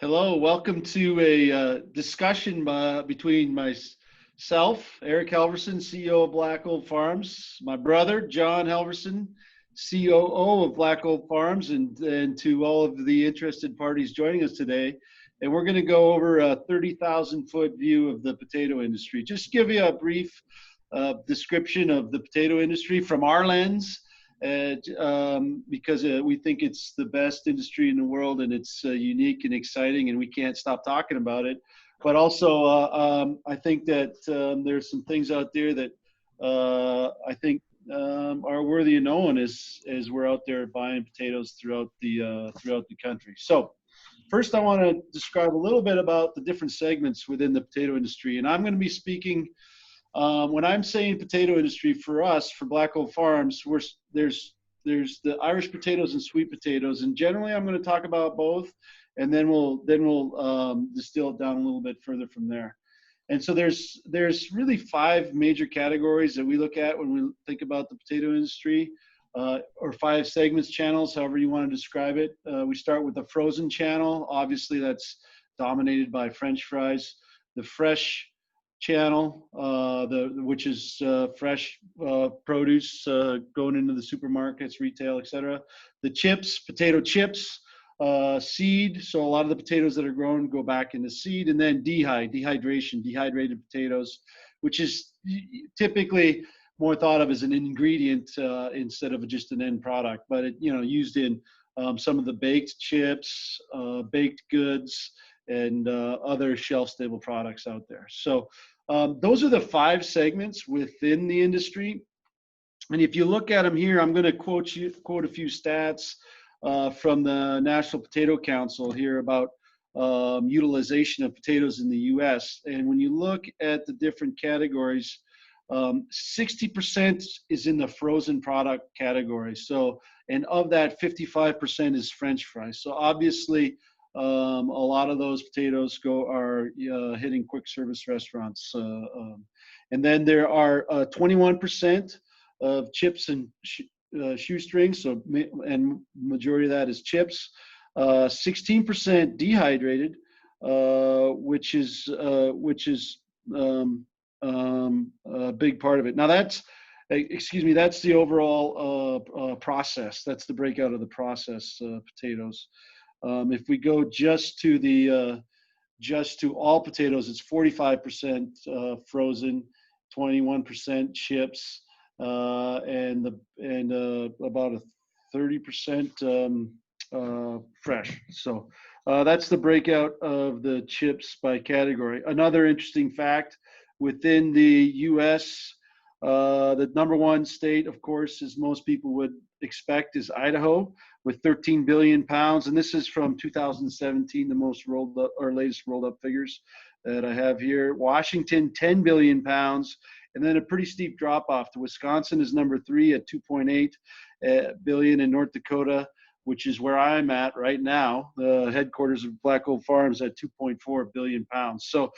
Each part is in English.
Hello, welcome to a discussion between myself, Eric Halverson, CEO of Black Gold Farms, my brother, John Halverson, COO of Black Gold Farms, and to all of the interested parties joining us today. And we're going to go over a 30,000-foot view of the potato industry. Just give you a brief description of the potato industry from our lens because we think it's the best industry in the world and it's unique and exciting and we can't stop talking about it. But also, I think that there's some things out there that I think are worthy of knowing as we're out there buying potatoes throughout the country. So first, I want to describe a little bit about the different segments within the potato industry, and I'm going to be speaking. When I'm saying potato industry for us, for Black Gold Farms, there's the Irish potatoes and sweet potatoes, and generally I'm going to talk about both, and then we'll distill it down a little bit further from there. And so there's really five major categories that we look at when we think about the potato industry, or five segments, channels, however you want to describe it. We start with the frozen channel. Obviously, that's dominated by French fries. The fresh channel, which is fresh produce going into the supermarkets, retail, etc. The chips, potato chips, seed. So a lot of the potatoes that are grown go back into seed, and then dehydration, dehydrated potatoes, which is typically more thought of as an ingredient instead of just an end product. But it, used in some of the baked chips, baked goods, and other shelf-stable products out there. So those are the five segments within the industry. And if you look at them here, I'm going to quote a few stats from the National Potato Council here about utilization of potatoes in the U.S. And when you look at the different categories, 60% is in the frozen product category. So, and of that, 55% is French fries. So obviously, a lot of those potatoes are hitting quick service restaurants. And then there are 21% of chips and shoestrings. So, and majority of that is chips. 16% dehydrated, which is a big part of it. Now that's the overall process. That's the breakout of the process potatoes. If we go just to all potatoes, it's 45% frozen, 21% chips, and about a 30% fresh. So that's the breakout of the chips by category. Another interesting fact within the U.S., the number one state, of course, as most people would expect, is Idaho with 13 billion pounds. And this is from 2017, the most latest rolled up figures that I have here. Washington, 10 billion pounds. And then a pretty steep drop off to Wisconsin is number 3 at 2.8 billion, and North Dakota, which is where I'm at right now, the headquarters of Black Gold Farms, at 2.4 billion pounds. So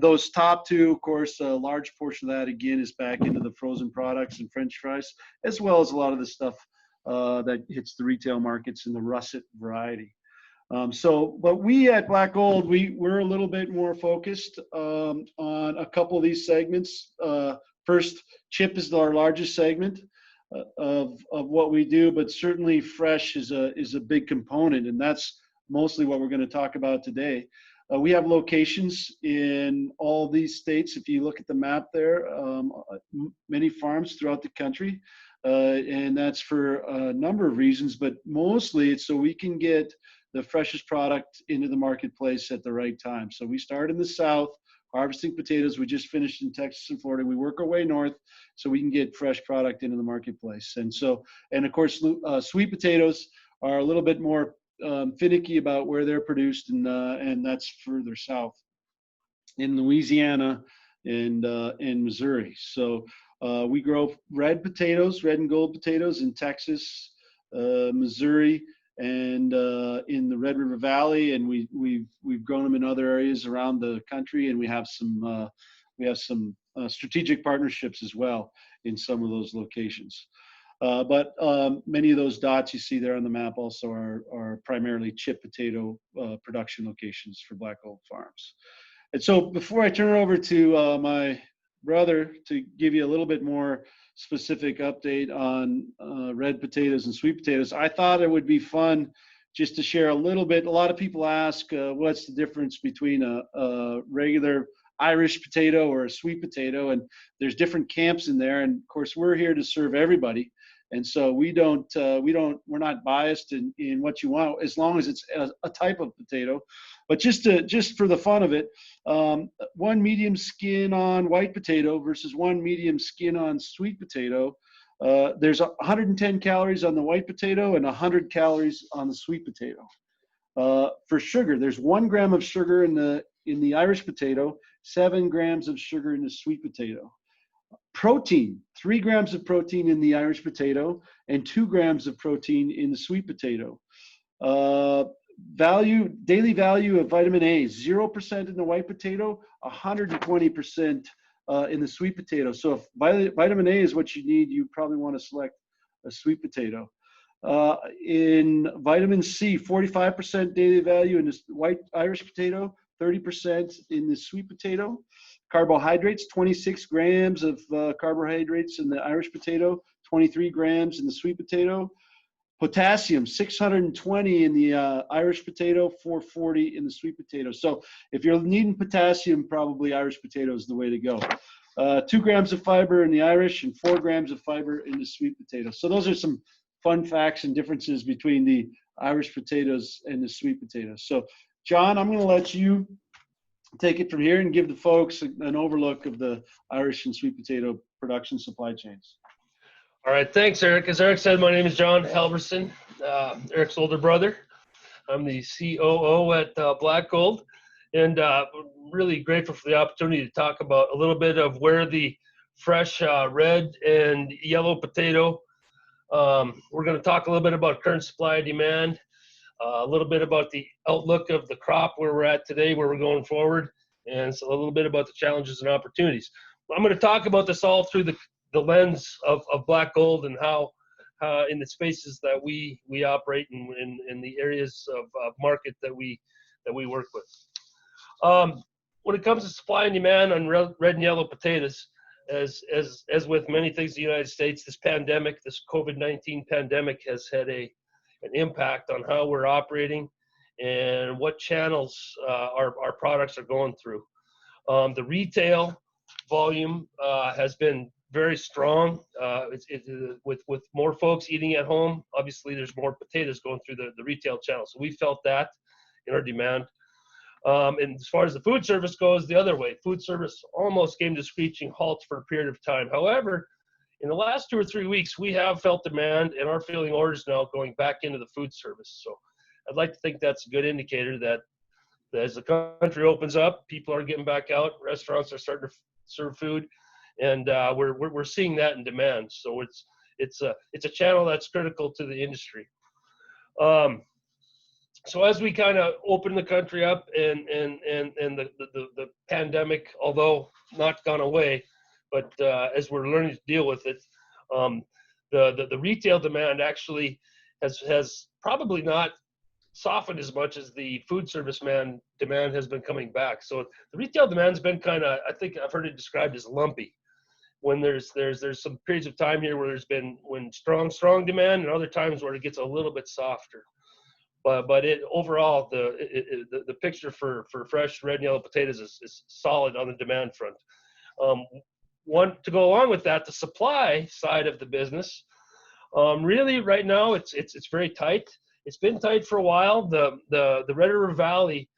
those top two, of course, a large portion of that, again, is back into the frozen products and French fries, as well as a lot of the stuff that hits the retail markets in the russet variety. But we at Black Gold, we're a little bit more focused on a couple of these segments. First, chip is our largest segment of what we do, but certainly fresh is a big component, and that's mostly what we're going to talk about today. We have locations in all these states. If you look at the map there, many farms throughout the country, and that's for a number of reasons, but mostly it's so we can get the freshest product into the marketplace at the right time. So we start in the south, harvesting potatoes. We just finished in Texas and Florida. We work our way north so we can get fresh product into the marketplace. And of course, sweet potatoes are a little bit more finicky about where they're produced, and that's further south in Louisiana and in Missouri. So we grow red and gold potatoes in Texas, Missouri, and in the Red River Valley, and we've grown them in other areas around the country, and we have some strategic partnerships as well in some of those locations. But many of those dots you see there on the map also are primarily chip potato production locations for Black Gold Farms. And so before I turn it over to my brother to give you a little bit more specific update on red potatoes and sweet potatoes, I thought it would be fun just to share a little bit. A lot of people ask what's the difference between a regular Irish potato or a sweet potato, and there's different camps in there. And of course, we're here to serve everybody. And so we're not biased in what you want, as long as it's a type of potato. But just for the fun of it, one medium skin on white potato versus one medium skin on sweet potato, there's 110 calories on the white potato and 100 calories on the sweet potato. For sugar, there's 1 gram of sugar in the Irish potato, 7 grams of sugar in the sweet potato. Protein, 3 grams of protein in the Irish potato and 2 grams of protein in the sweet potato. Daily value of vitamin A, 0% in the white potato, 120% in the sweet potato. So if vitamin A is what you need, you probably want to select a sweet potato. In vitamin C, 45% daily value in the white Irish potato, 30% in the sweet potato. Carbohydrates, 26 grams of carbohydrates in the Irish potato, 23 grams in the sweet potato. Potassium, 620 in the Irish potato, 440 in the sweet potato. So if you're needing potassium, probably Irish potato is the way to go. 2 grams of fiber in the Irish and 4 grams of fiber in the sweet potato. So those are some fun facts and differences between the Irish potatoes and the sweet potatoes. So John, I'm going to let you take it from here and give the folks an overlook of the Irish and sweet potato production supply chains. All right, thanks, Eric. As Eric said, my name is John Halverson, Eric's older brother. I'm the COO at Black Gold, and really grateful for the opportunity to talk about a little bit of where the fresh red and yellow potato. We're going to talk a little bit about current supply and demand, a little bit about the outlook of the crop, where we're at today, where we're going forward, and so a little bit about the challenges and opportunities. I'm going to talk about this all through the lens of Black Gold and how in the spaces that we operate in the areas of market that we work with. When it comes to supply and demand on red and yellow potatoes, as with many things in the United States, this COVID-19 pandemic has had an impact on how we're operating and what channels our products are going through. The retail volume has been very strong. With more folks eating at home, obviously there's more potatoes going through the retail channel. So we felt that in our demand. And as far as the food service goes, the other way, food service almost came to screeching halt for a period of time. However, in the last 2 or 3 weeks, we have felt demand and are filling orders now going back into the food service. So I'd like to think that's a good indicator that as the country opens up, people are getting back out, restaurants are starting to serve food, and we're seeing that in demand. So it's a channel that's critical to the industry. So as we kind of open the country up and the pandemic, although not gone away, but as we're learning to deal with it, the retail demand actually has probably not softened as much as the food service demand has been coming back. So the retail demand's been kind of, I think I've heard it described as lumpy. When there's some periods of time here where there's been strong demand, and other times where it gets a little bit softer. But overall the picture for fresh red and yellow potatoes is solid on the demand front. To go along with that, the supply side of the business, really right now it's very tight. It's been tight for a while. The Red River Valley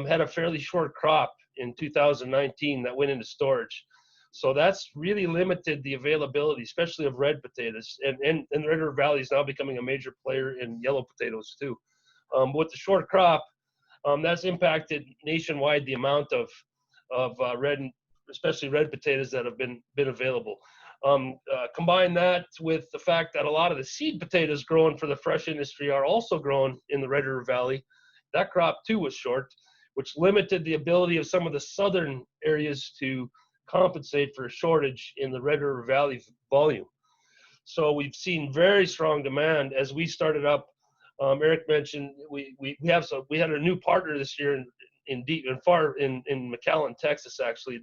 had a fairly short crop in 2019 that went into storage. So that's really limited the availability, especially of red potatoes. And the Red River Valley is now becoming a major player in yellow potatoes too. With the short crop, that's impacted nationwide the amount of red, especially red potatoes that have been available. Combine that with the fact that a lot of the seed potatoes grown for the fresh industry are also grown in the Red River Valley. That crop too was short, which limited the ability of some of the southern areas to compensate for a shortage in the Red River Valley volume. So we've seen very strong demand as we started up. Eric mentioned we had a new partner this year in McAllen, Texas, actually.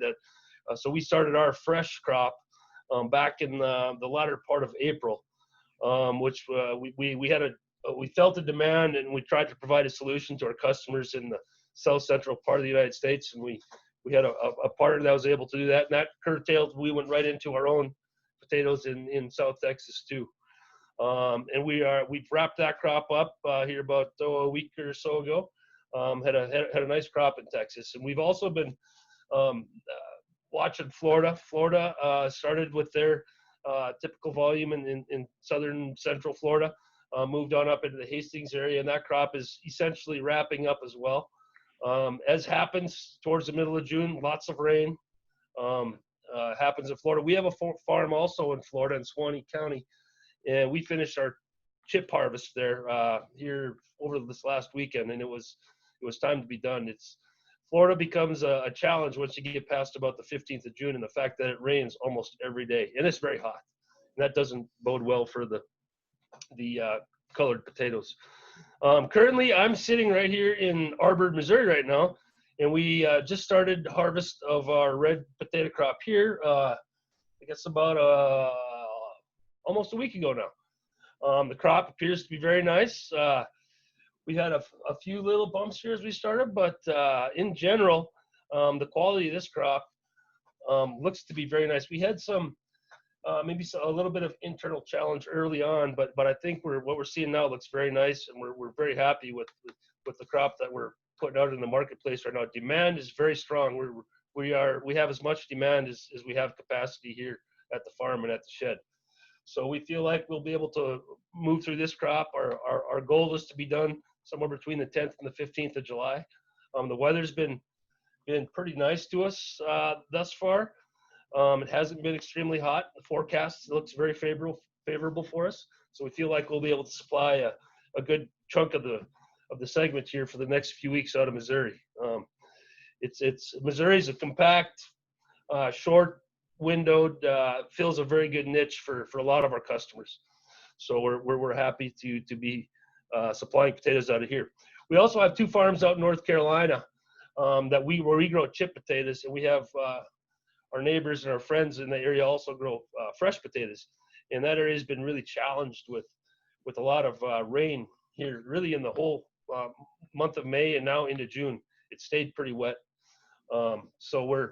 So we started our fresh crop back in the latter part of April, which we felt the demand, and we tried to provide a solution to our customers in the south central part of the United States, and we had a partner that was able to do that, and that curtailed. We went right into our own potatoes in South Texas too, and we've wrapped that crop up here about a week or so ago. Had a nice crop in Texas, and we've also been watching Florida. Florida started with their typical volume in southern central Florida, moved on up into the Hastings area, and that crop is essentially wrapping up as well. As happens towards the middle of June, lots of rain happens in Florida. We have a farm also in Florida in Suwannee County, and we finished our chip harvest there here over this last weekend, and it was time to be done. Florida becomes a challenge once you get past about the 15th of June, and the fact that it rains almost every day, and it's very hot, and that doesn't bode well for the colored potatoes. Currently, I'm sitting right here in Arbor, Missouri right now, and we just started harvest of our red potato crop here. I guess about almost a week ago now. The crop appears to be very nice. We had a few little bumps here as we started, but in general, the quality of this crop looks to be very nice. We had maybe a little bit of internal challenge early on, but I think what we're seeing now looks very nice, and we're very happy with the crop that we're putting out in the marketplace right now. Demand is very strong. We have as much demand as we have capacity here at the farm and at the shed. So we feel like we'll be able to move through this crop. Our goal is to be done somewhere between the 10th and the 15th of July. The weather's been pretty nice to us thus far. It hasn't been extremely hot. The forecast looks very favorable for us. So we feel like we'll be able to supply a good chunk of the segment here for the next few weeks out of Missouri. Missouri's a compact, short windowed, fills a very good niche for a lot of our customers. So we're happy to be supplying potatoes out of here. We also have two farms out in North Carolina where we grow chip potatoes, and we have our neighbors and our friends in the area also grow fresh potatoes, and that area has been really challenged with a lot of rain here, really in the whole month of May and now into June. It stayed pretty wet, so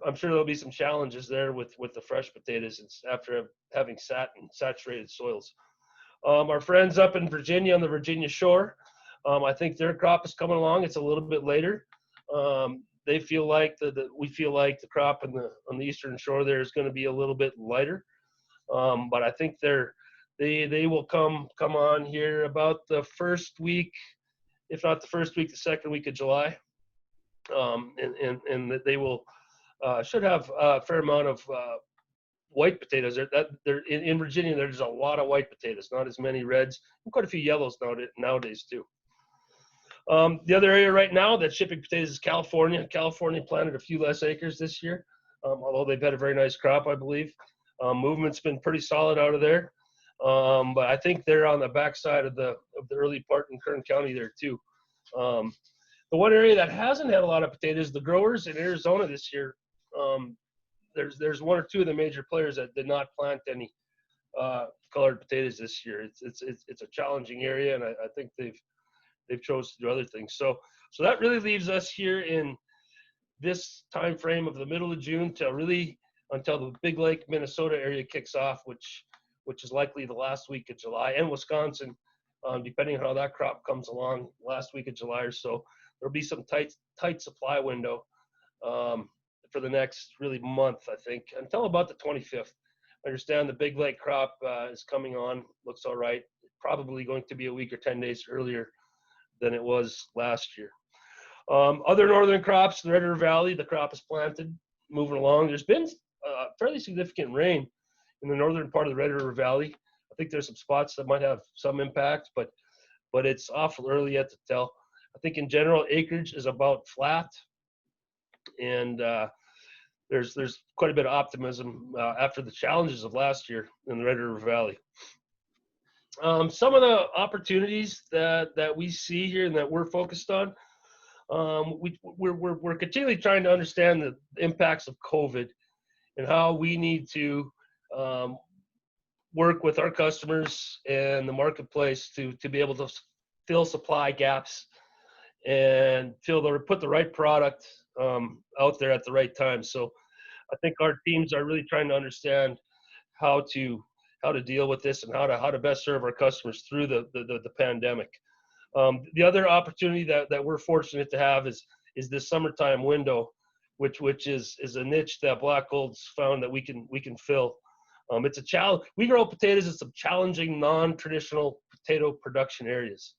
I'm sure there'll be some challenges there with the fresh potatoes after having sat in saturated soils. Our friends up in Virginia on the Virginia shore, I think their crop is coming along. It's a little bit later. They feel like we feel like the crop on the eastern shore there is going to be a little bit lighter, but I think they will come on here about the first week, if not the first week, the second week of July, and that they will should have a fair amount of white potatoes. In Virginia, there's a lot of white potatoes, not as many reds, and quite a few yellows nowadays too. The other area right now that's shipping potatoes is California. California planted a few less acres this year, although they've had a very nice crop, I believe. Movement's been pretty solid out of there, but I think they're on the backside of the early part in Kern County there too. The one area that hasn't had a lot of potatoes, the growers in Arizona this year. There's one or two of the major players that did not plant any colored potatoes this year. It's a challenging area, and I think they've chosen to do other things. So that really leaves us here in this time frame of the middle of June until the Big Lake, Minnesota area kicks off, which is likely the last week of July, and Wisconsin, depending on how that crop comes along, last week of July or so. There'll be some tight supply window for the next really month, I think, until about the 25th. I understand the Big Lake crop is coming on, looks all right. Probably going to be a week or 10 days earlier than it was last year. Other northern crops, the Red River Valley, the crop is planted, moving along. There's been fairly significant rain in the northern part of the Red River Valley. I think there's some spots that might have some impact, but it's awful early yet to tell. I think in general, acreage is about flat, and there's quite a bit of optimism after the challenges of last year in the Red River Valley. Some of the opportunities that we see here and that we're focused on, we're continually trying to understand the impacts of COVID and how we need to work with our customers and the marketplace to be able to fill supply gaps and put the right product out there at the right time. So I think our teams are really trying to understand how to deal with this and how to best serve our customers through the pandemic. The other opportunity that we're fortunate to have is this summertime window, which is a niche that Black Gold's found that we can fill. It's a challenge. We grow potatoes in some challenging, non-traditional potato production areas,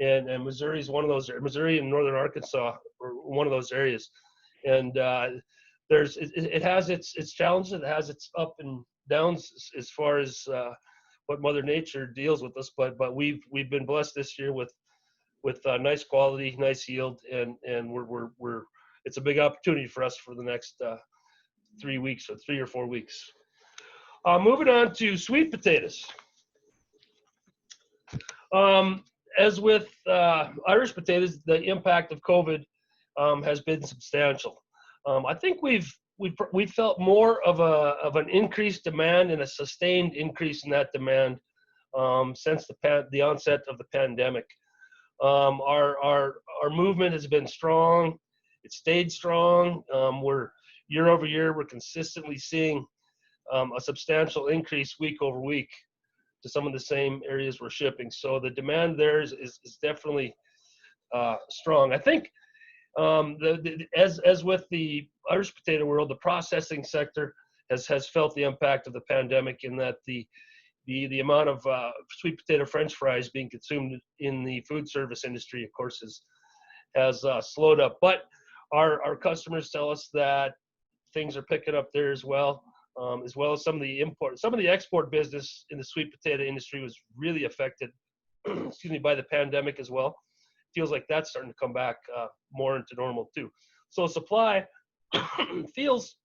and Missouri is one of those. Missouri and northern Arkansas are one of those areas, and it has its challenges. It has its up and downs as far as what Mother Nature deals with us. But we've been blessed this year with nice quality, nice yield, and we're it's a big opportunity for us for the next 3 weeks or 3 or 4 weeks. Moving on to sweet potatoes. As with Irish potatoes, the impact of COVID has been substantial. I think we've felt more of an increased demand and a sustained increase in that demand since the onset of the pandemic. Our movement has been strong. It stayed strong. We're year over year, we're consistently seeing a substantial increase week over week to some of the same areas we're shipping. So the demand there is definitely strong. I think as with the Irish potato world, the processing sector has felt the impact of the pandemic in that the amount of sweet potato French fries being consumed in the food service industry, of course, has slowed up. But our customers tell us that things are picking up there as well as some of the export business in the sweet potato industry was really affected, by the pandemic as well. Feels like that's starting to come back more into normal too. So supply feels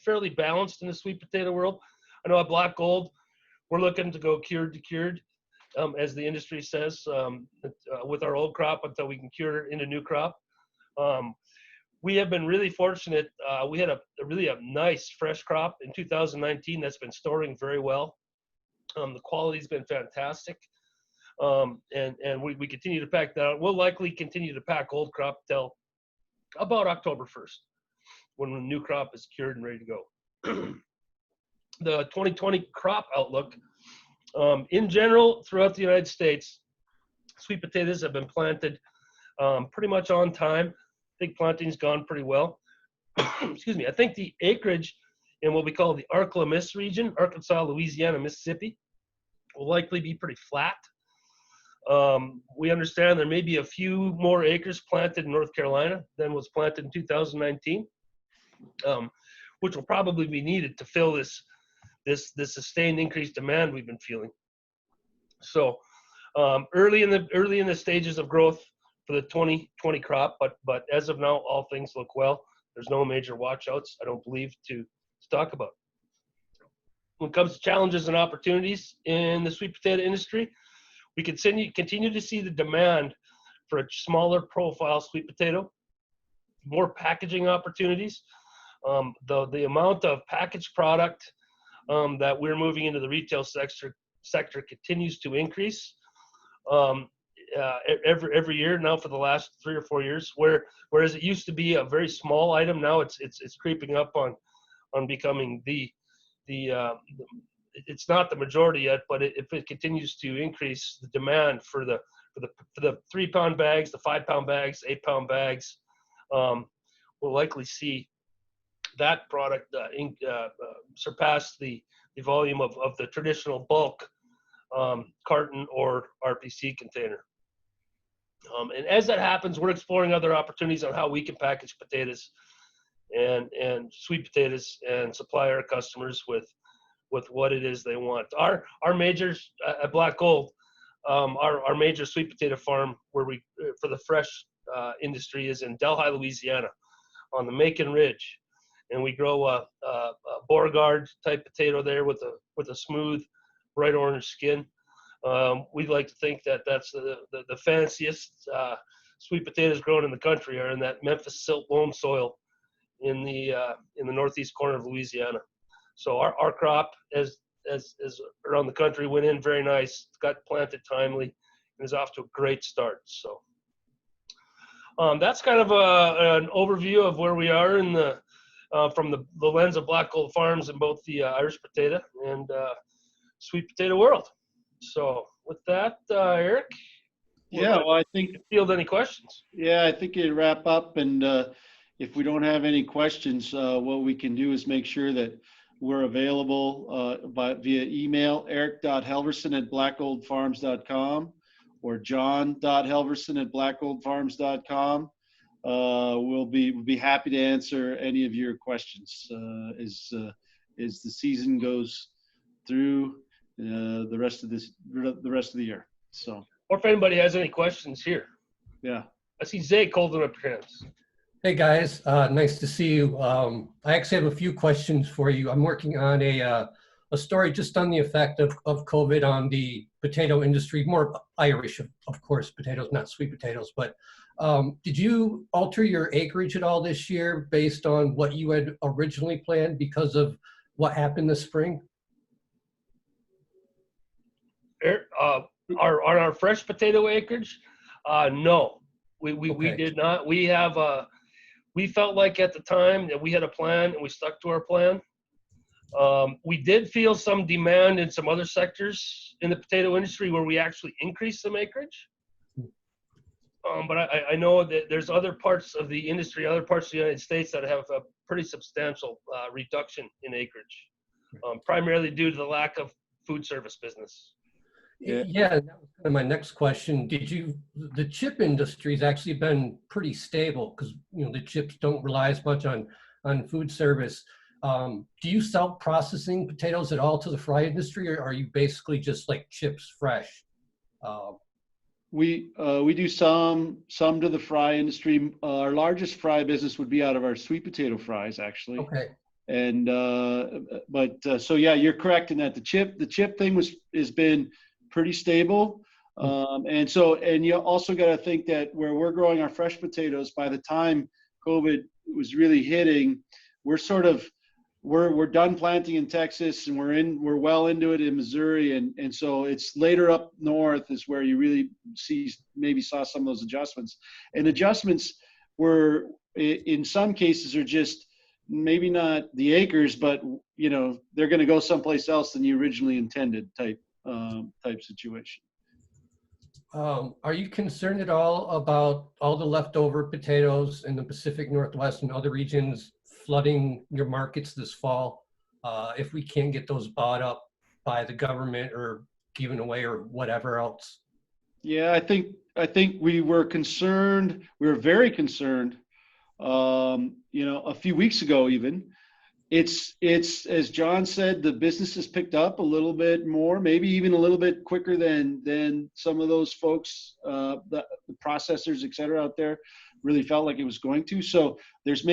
fairly balanced in the sweet potato world. I know at Black Gold, we're looking to go cured to cured, as the industry says, with our old crop until we can cure it into new crop. We have been really fortunate. We had a nice fresh crop in 2019 that's been storing very well. The quality's been fantastic. And we continue to pack that out. We'll likely continue to pack old crop till about October 1st, when the new crop is cured and ready to go. The 2020 crop outlook, in general, throughout the United States, sweet potatoes have been planted pretty much on time. I think planting's gone pretty well. Excuse me. I think the acreage in what we call the Ark-La-Miss region, Arkansas, Louisiana, Mississippi, will likely be pretty flat. We understand there may be a few more acres planted in North Carolina than was planted in 2019, which will probably be needed to fill this sustained increased demand we've been feeling. So early in the stages of growth for the 2020 crop, but as of now, all things look well. There's no major watchouts, I don't believe, to talk about. When it comes to challenges and opportunities in the sweet potato industry, we continue to see the demand for a smaller profile sweet potato, more packaging opportunities. The amount of packaged product that we're moving into the retail sector continues to increase every year now for the last 3 or 4 years. Whereas it used to be a very small item, now it's creeping up on becoming it's not the majority yet, but if it continues to increase the demand for the 3-pound bags, the 5-pound bags, 8-pound bags, we'll likely see that product surpass the volume of the traditional bulk carton or RPC container. And as that happens, we're exploring other opportunities on how we can package potatoes and sweet potatoes and supply our customers with what it is they want. Our majors at Black Gold, our major sweet potato farm where we for the fresh industry is in Delhi, Louisiana, on the Macon Ridge, and we grow a Beauregard type potato there with a smooth, bright orange skin. We like to think that that's the fanciest sweet potatoes grown in the country are in that Memphis silt loam soil in the northeast corner of Louisiana. So our crop, as around the country, went in very nice, got planted timely, and is off to a great start. So that's kind of an overview of where we are in the from the lens of Black Gold Farms in both the Irish potato and sweet potato world. So with that, Eric, Yeah, well, I think field any questions. Yeah, I think you wrap up, and if we don't have any questions, what we can do is make sure that we're available via email, eric.halverson@blackgoldfarms.com or john.halverson@blackgoldfarms.com. We'll be happy to answer any of your questions as the season goes through the rest of the year. So, or if anybody has any questions here. Yeah. I see Zay holding up your hands. Hey guys, nice to see you. I actually have a few questions for you. I'm working on a story just on the effect of COVID on the potato industry, more Irish, of course, potatoes, not sweet potatoes. But did you alter your acreage at all this year based on what you had originally planned because of what happened this spring? Our fresh potato acreage, no, we did not. We felt like at the time that we had a plan and we stuck to our plan. We did feel some demand in some other sectors in the potato industry where we actually increased some acreage. But I know that there's other parts of the industry, other parts of the United States that have a pretty substantial reduction in acreage, primarily due to the lack of food service business. Yeah, that was kind of my next question. The chip industry's actually been pretty stable because the chips don't rely as much on food service. Do you sell processing potatoes at all to the fry industry, or are you basically just like chips fresh? We do some to the fry industry. Our largest fry business would be out of our sweet potato fries, actually. Okay. And so yeah, you're correct in that the chip thing has been pretty stable. And you also got to think that where we're growing our fresh potatoes, by the time COVID was really hitting, we're done planting in Texas, and we're well into it in Missouri, and so it's later up north is where you really saw some of those adjustments. And adjustments were in some cases are just maybe not the acres, but they're going to go someplace else than you originally intended type situation. Are you concerned at all about all the leftover potatoes in the Pacific Northwest and other regions flooding your markets this fall if we can't get those bought up by the government or given away or whatever else? Yeah, I think we were concerned. We were very concerned. A few weeks ago, even. It's as John said, the business has picked up a little bit more, maybe even a little bit quicker than some of those folks, the processors, et cetera, out there really felt like it was going to. So there's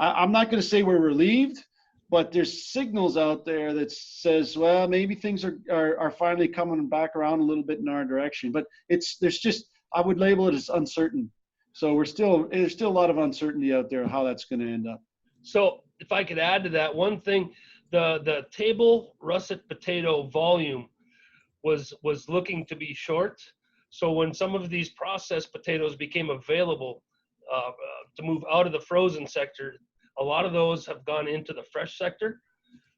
I'm not going to say we're relieved, but there's signals out there that says, well, maybe things are finally coming back around a little bit in our direction. But I would label it as uncertain. So there's still a lot of uncertainty out there how that's going to end up. So if I could add to that, one thing, the table russet potato volume was looking to be short. So when some of these processed potatoes became available to move out of the frozen sector, a lot of those have gone into the fresh sector.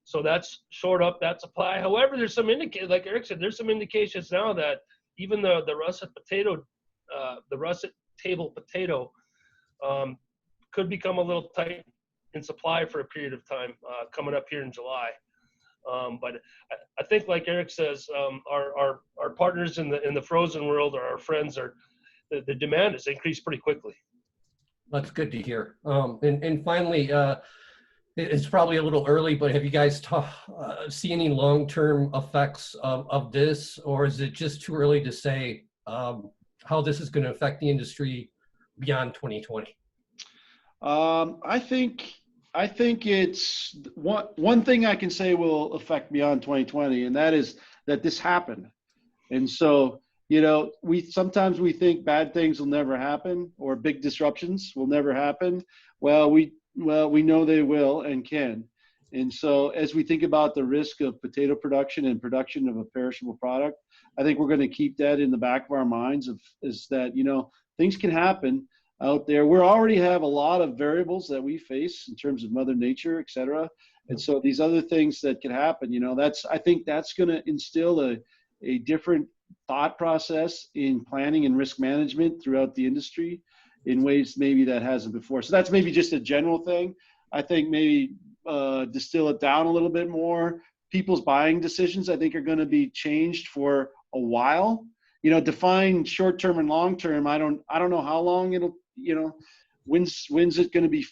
So that's shored up that supply. However, there's some like Eric said, there's some indications now that even the russet potato, the russet table potato could become a little tight in supply for a period of time coming up here in July. But I think, like Eric says, our partners in the frozen world, or our friends, the demand has increased pretty quickly. That's good to hear. And finally, it's probably a little early, but have you guys see any long-term effects of this, or is it just too early to say how this is going to affect the industry beyond 2020? I think I think it's one thing I can say will affect beyond 2020, and that is that this happened. And so, we sometimes we think bad things will never happen or big disruptions will never happen. We know they will and can. And so as we think about the risk of potato production and production of a perishable product, I think we're going to keep that in the back of our minds is that, things can happen out there. We already have a lot of variables that we face in terms of Mother Nature, et cetera. And so these other things that can happen, I think that's going to instill a different thought process in planning and risk management throughout the industry in ways maybe that hasn't before. So that's maybe just a general thing. I think maybe distill it down a little bit more. People's buying decisions, I think, are going to be changed for a while. Define short-term and long-term. I don't know how long it'll, when's it going to be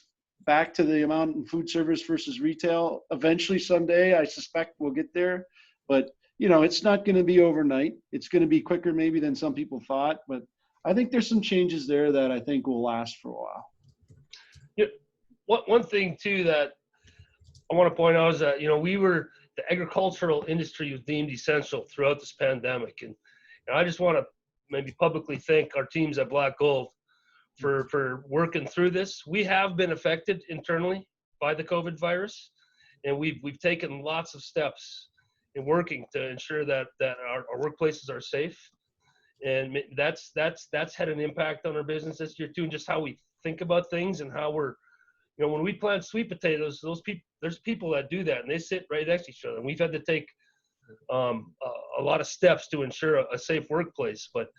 back to the amount in food service versus retail? Eventually, someday, I suspect we'll get there. But, it's not going to be overnight. It's going to be quicker maybe than some people thought. But I think there's some changes there that I think will last for a while. Yeah. One thing, too, that I want to point out is that, the agricultural industry was deemed essential throughout this pandemic. And I just want to maybe publicly thank our teams at Black Gold for working through this. We have been affected internally by the COVID virus, and we've taken lots of steps in working to ensure that our workplaces are safe. And that's had an impact on our business this year too, and just how we think about things and how we're, when we plant sweet potatoes, there's people that do that, and they sit right next to each other. And we've had to take a lot of steps to ensure a safe workplace. But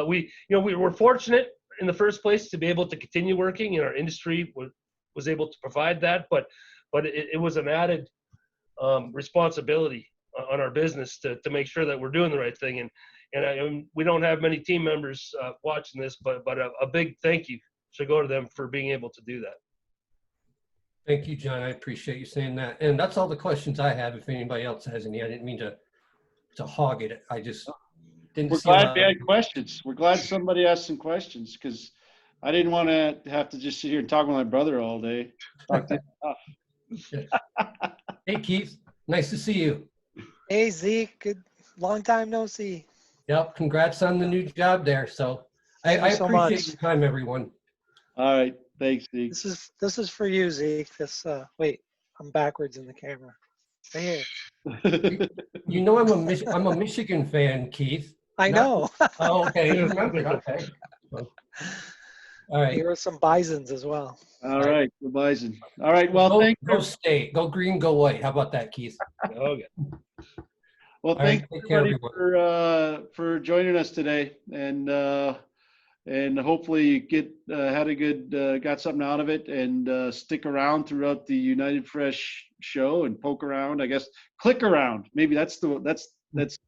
we were fortunate in the first place to be able to continue working, and our industry was able to provide that. But it was an added responsibility on our business to make sure that we're doing the right thing. And we don't have many team members watching this, but a big thank you should go to them for being able to do that. Thank you, John. I appreciate you saying that. And that's all the questions I have. If anybody else has any, I didn't mean to hog it. I just didn't. We're glad we had questions. We're glad somebody asked some questions because I didn't want to have to just sit here and talk with my brother all day. Hey, Keith. Nice to see you. Hey, Zeke. Good. Long time no see. Yep. Congrats on the new job there. So I appreciate your time, everyone. All right. Thanks, Zeke. This is for you, Zeke. Wait, I'm backwards in the camera. Right here. I'm a Michigan fan, Keith. I know. Oh, okay. You remember? Okay. All right. Here are some bisons as well. All right, the bison. All right. Well, go state. Go green, go white. How about that, Keith? Okay. Well, thanks everybody for joining us today, and hopefully you got something out of it, and stick around throughout the United Fresh show and poke around. I guess click around. Maybe that's the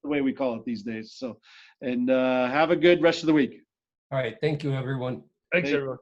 way we call it these days. So, and have a good rest of the week. All right. Thank you, everyone. Thanks everyone.